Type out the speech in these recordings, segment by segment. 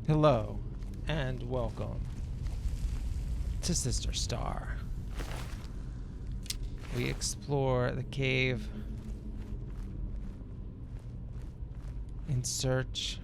Hello, and welcome to Sister Starr. We explore the cave in search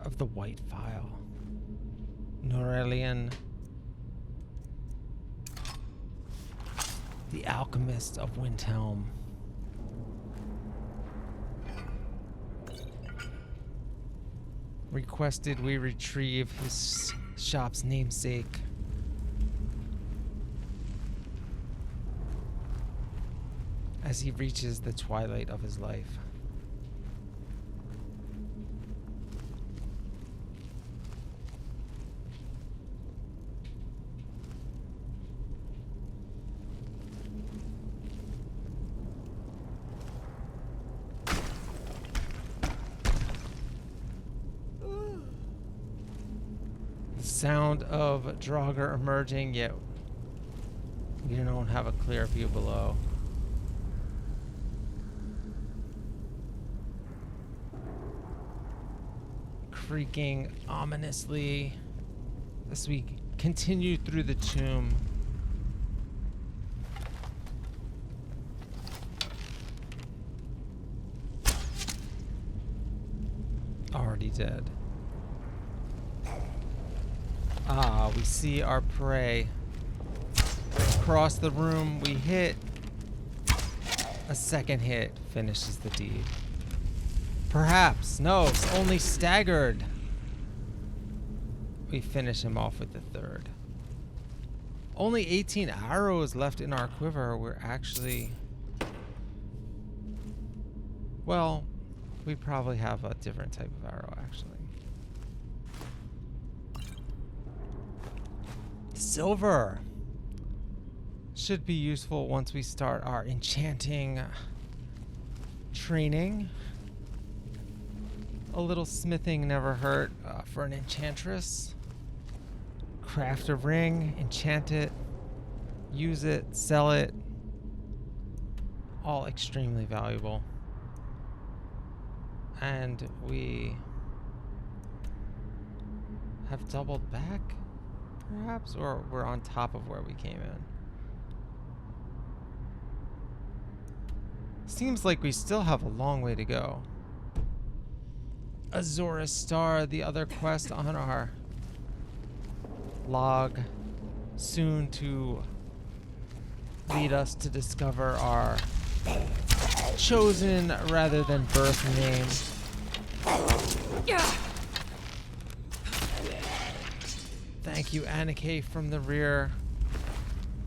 of the White Phial, Norelian, the alchemist of Windhelm. Requested we retrieve his shop's namesake. As he reaches the twilight of his life. Sound of Draugr emerging, yet we don't have a clear view below. Creaking ominously as we continue through the tomb. Already dead. Ah, we see our prey. Across the room, we hit. A second hit finishes the deed. Perhaps. No, it's only staggered. We finish him off with the third. Only 18 arrows left in our quiver. We're actually... Well, we probably have a different type of arrow, actually. Silver should be useful once we start our enchanting training. A little smithing never hurt for an enchantress. Craft a ring, enchant it, use it, sell it. All extremely valuable. And we have doubled back. Perhaps, or we're on top of where we came in. Seems like we still have a long way to go. Azorus Starr, the other quest on our log, soon to lead us to discover our chosen rather than birth name. Thank you, Anike from the rear.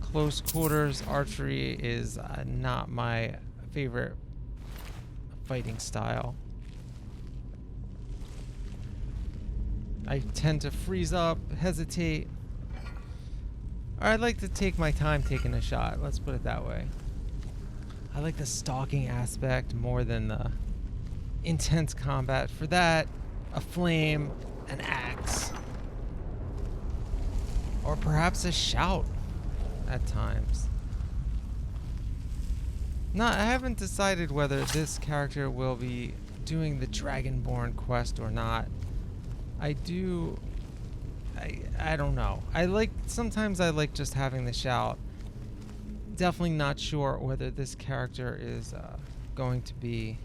Close quarters archery is not my favorite fighting style. I tend to freeze up, hesitate. Or I'd like to take my time taking a shot. Let's put it that way. I like the stalking aspect more than the intense combat. For that, a flame, an axe. Or perhaps a shout at times. I haven't decided whether this character will be doing the Dragonborn quest or not. I don't know. Sometimes I like just having the shout. Definitely not sure whether this character is going to be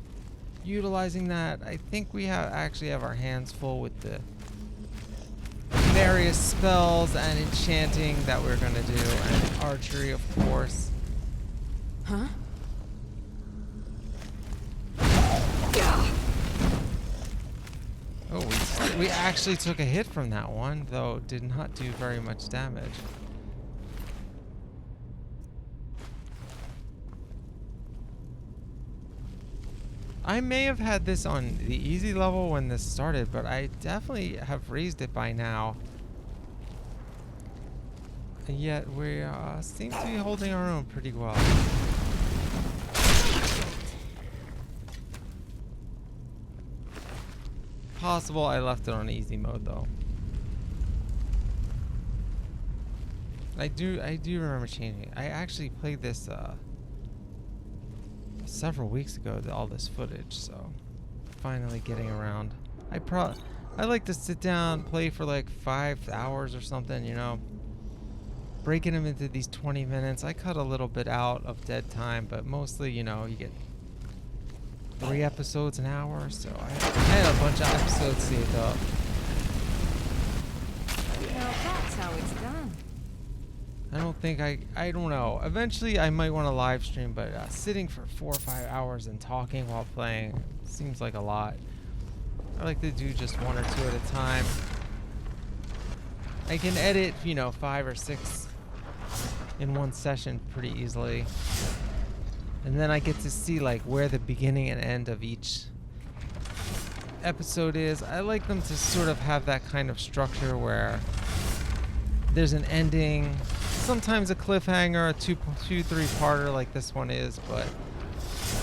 utilizing that. I think we actually have our hands full with the various spells and enchanting that we're gonna do, and archery, of course. Huh? Oh, we actually took a hit from that one, though did not do very much damage. I may have had this on the easy level when this started, but I definitely have raised it by now. And yet we seem to be holding our own pretty well. Possible I left it on easy mode though. I do remember changing it. I actually played this several weeks ago, all this footage, so finally getting around. I like to sit down, play for like 5 hours or something, you know. Breaking them into these 20 minutes. I cut a little bit out of dead time, but mostly, you know, you get 3 episodes an hour, so I had a bunch of episodes saved up. Well, that's how it's done. I don't know. Eventually I might want to live stream, but sitting for 4 or 5 hours and talking while playing seems like a lot. I like to do just 1 or 2 at a time. I can edit, you know, 5 or 6 in one session pretty easily. And then I get to see like where the beginning and end of each episode is. I like them to sort of have that kind of structure where there's an ending, sometimes a cliffhanger, a 2-3-parter like this one is, but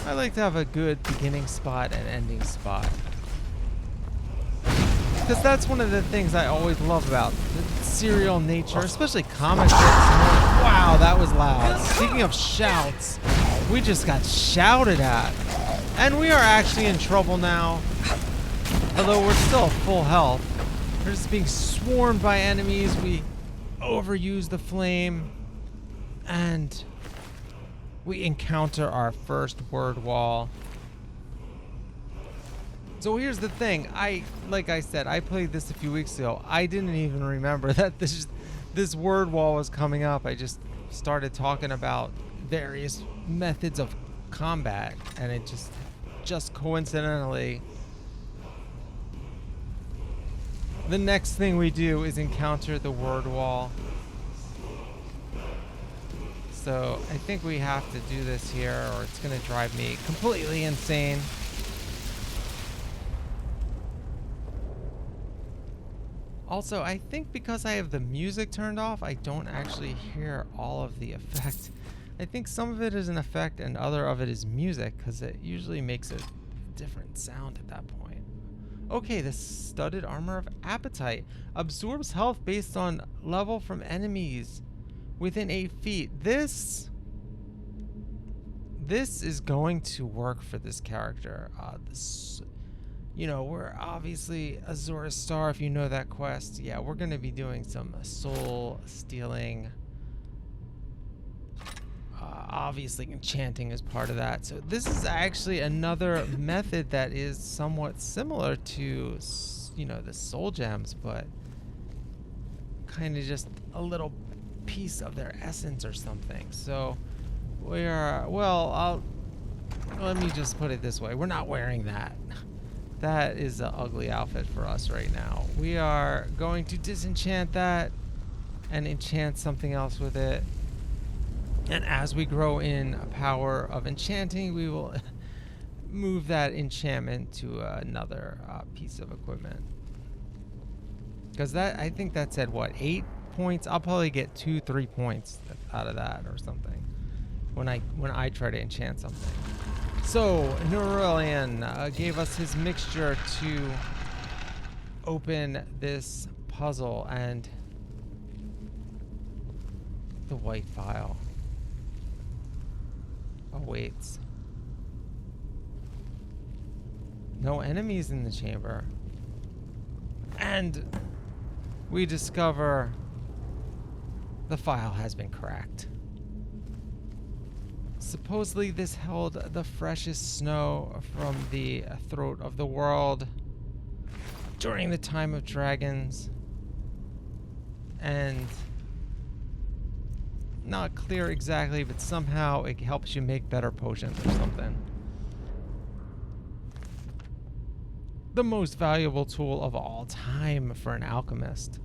I like to have a good beginning spot and ending spot. Because that's one of the things I always love about the serial nature, especially comic books. Wow, that was loud. Speaking of shouts, we just got shouted at. And we are actually in trouble now. Although we're still full health. We're just being swarmed by enemies. We overuse the flame. And we encounter our first word wall. So here's the thing, like I said, I played this a few weeks ago. I didn't even remember that this word wall was coming up. I just started talking about various methods of combat, and it just coincidentally, the next thing we do is encounter the word wall. So I think we have to do this here, or it's gonna drive me completely insane. Also, I think because I have the music turned off, I don't actually hear all of the effect. I think some of it is an effect and other of it is music, because it usually makes a different sound at that point. Okay, the studded armor of appetite absorbs health based on level from enemies within 8 feet. This is going to work for this character. You know, we're obviously Azura Starr, if you know that quest. Yeah, we're going to be doing some soul stealing. Obviously, enchanting is part of that. So this is actually another method that is somewhat similar to, you know, the soul gems, but kind of just a little piece of their essence or something. So we are, well, let me just put it this way. We're not wearing that. That is an ugly outfit for us right now. We are going to disenchant that and enchant something else with it. And as we grow in power of enchanting, we will move that enchantment to another piece of equipment. Because I think that said, what, 8 points? I'll probably get 2-3 points out of that or something when I try to enchant something. So, Neuralian gave us his mixture to open this puzzle, and the white vial awaits. No enemies in the chamber. And we discover the file has been cracked. Supposedly this held the freshest snow from the throat of the world during the time of dragons, and not clear exactly, but somehow it helps you make better potions or something. The most valuable tool of all time for an alchemist.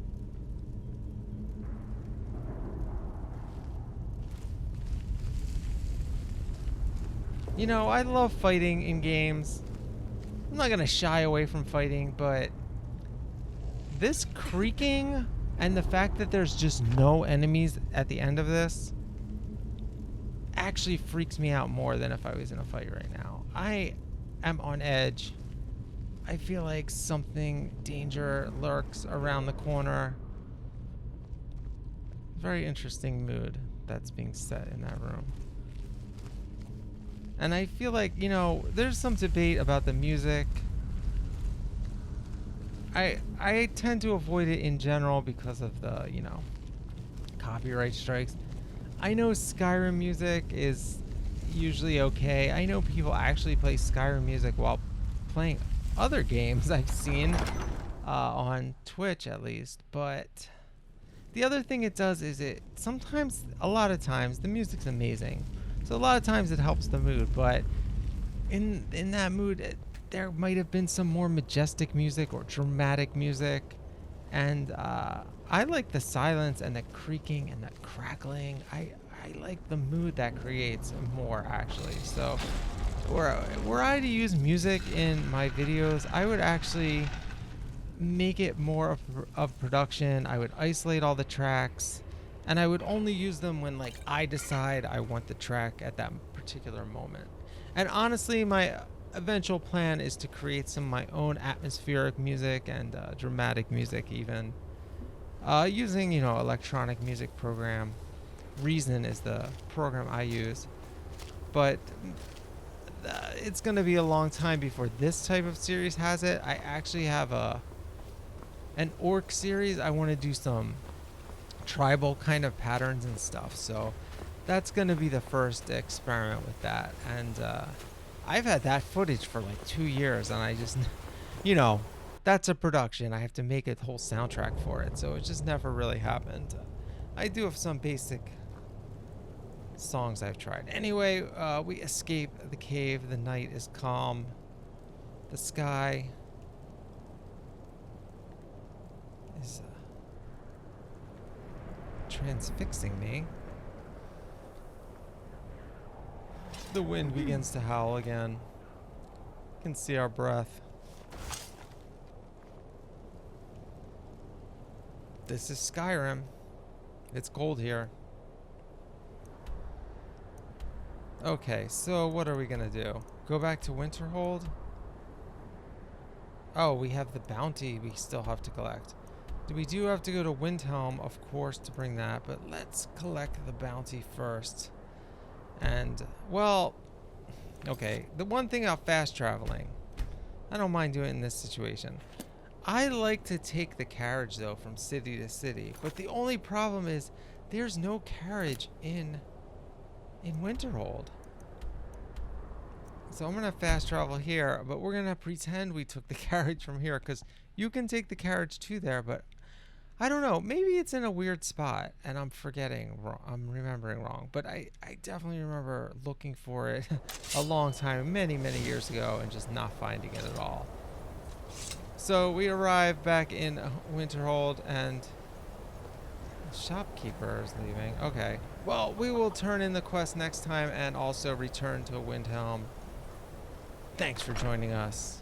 You know, I love fighting in games. I'm not gonna shy away from fighting, but this creaking and the fact that there's just no enemies at the end of this actually freaks me out more than if I was in a fight right now. I am on edge. I feel like danger lurks around the corner. Very interesting mood that's being set in that room. And I feel like, you know, there's some debate about the music. I tend to avoid it in general because of the, copyright strikes. I know Skyrim music is usually okay. I know people actually play Skyrim music while playing other games I've seen on Twitch at least, but the other thing it does is a lot of times the music's amazing. So a lot of times it helps the mood, but in that mood there might have been some more majestic music or dramatic music, and I like the silence and the creaking and the crackling. I like the mood that creates more actually. So were I to use music in my videos, I would actually make it more of production. I would isolate all the tracks, and I would only use them when like I decide I want the track at that particular moment. And honestly, my eventual plan is to create some of my own atmospheric music and dramatic music, even using electronic music program. Reason is the program I use, but it's gonna be a long time before this type of series has it. I actually have an orc series. I want to do some tribal kind of patterns and stuff, so that's going to be the first experiment with that. And I've had that footage for like 2 years, and I just that's a production. I have to make a whole soundtrack for it, so it just never really happened. I do have some basic songs I've tried. Anyway, we escape the cave. The night is calm. The sky is transfixing me. The wind begins to howl again. You can see our breath. This is Skyrim. It's cold here. Okay, so what are we gonna do? Go back to Winterhold? Oh, we have the bounty we still have to collect. We do have to go to Windhelm, of course, to bring that, but let's collect the bounty first. And, well, okay, the one thing about fast traveling, I don't mind doing it in this situation. I like to take the carriage, though, from city to city, but the only problem is there's no carriage in Winterhold. So I'm going to fast travel here, but we're going to pretend we took the carriage from here, because you can take the carriage to there, but I don't know. Maybe it's in a weird spot, and I'm forgetting wrong. I'm remembering wrong, but I definitely remember looking for it a long time, many, many years ago, and just not finding it at all. So we arrive back in Winterhold, and the shopkeeper is leaving. Okay. Well, we will turn in the quest next time and also return to Windhelm. Thanks for joining us.